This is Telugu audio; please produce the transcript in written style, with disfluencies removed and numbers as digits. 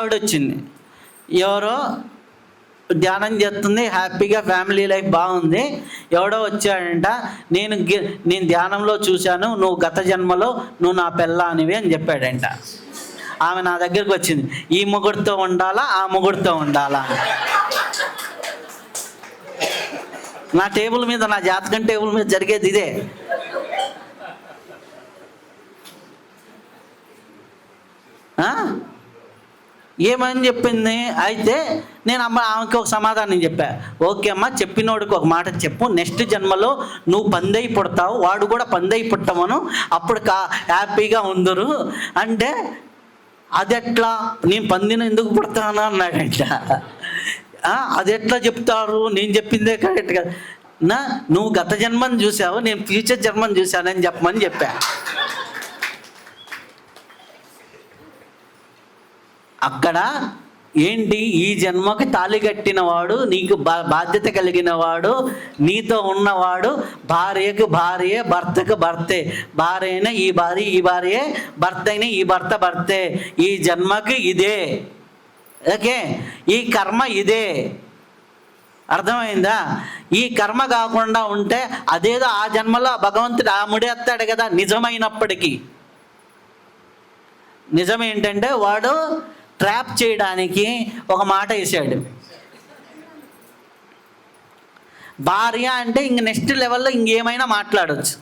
ఆవిడ వచ్చింది, ఎవరో ధ్యానం చేస్తుంది, హ్యాపీగా ఫ్యామిలీ లైఫ్ బాగుంది. ఎవడో వచ్చాడంట, నేను ధ్యానంలో చూశాను, నువ్వు గత జన్మలో నువ్వు నా పెళ్ళానివి అని చెప్పాడంట. ఆమె నా దగ్గరికి వచ్చింది, ఈ మొగుడితో ఉండాలా ఆ మొగుడితో ఉండాలా. నా టేబుల్ మీద, నా జాతకం టేబుల్ మీద జరిగేది ఇదే. ఏమని చెప్పింది అయితే నేను ఆమెకి ఒక సమాధానం చెప్పా. ఓకే అమ్మ, చెప్పినోడికి ఒక మాట చెప్పు, నెక్స్ట్ జన్మలో నువ్వు పందై పుడతావు, వాడు కూడా పందై పుట్టమను, అప్పుడు హ్యాపీగా ఉందరు అంటే, అది ఎట్లా, నేను పందిని ఎందుకు పుడతాను అన్నాడంట. అది ఎట్లా చెప్తారు, నేను చెప్పిందే కరెక్ట్ కదా. నువ్వు గత జన్మని చూసావు, నేను ఫ్యూచర్ జన్మని చూశానని చెప్పమని చెప్పా. అక్కడ ఏంటి, ఈ జన్మకి తాళి కట్టినవాడు, నీకు బాధ్యత కలిగిన వాడు, నీతో ఉన్నవాడు, భార్యకు భార్యే, భర్తకు భర్తే, భార్య అయినా ఈ భార్య, ఈ భార్యే, భర్త అయినా ఈ భర్త భర్తే, ఈ జన్మకి ఇదే. ఓకే, ఈ కర్మ ఇదే. అర్థమైందా? ఈ కర్మ కాకుండా ఉంటే అదేదో ఆ జన్మలో భగవంతుడు ముడేస్తాడు కదా. నిజమైనప్పటికీ నిజం ఏంటంటే, వాడు ట్రాప్ చేయడానికి ఒక మాట వేసాడు. భార్య అంటే ఇంక నెక్స్ట్ లెవెల్లో ఇంకేమైనా మాట్లాడవచ్చు.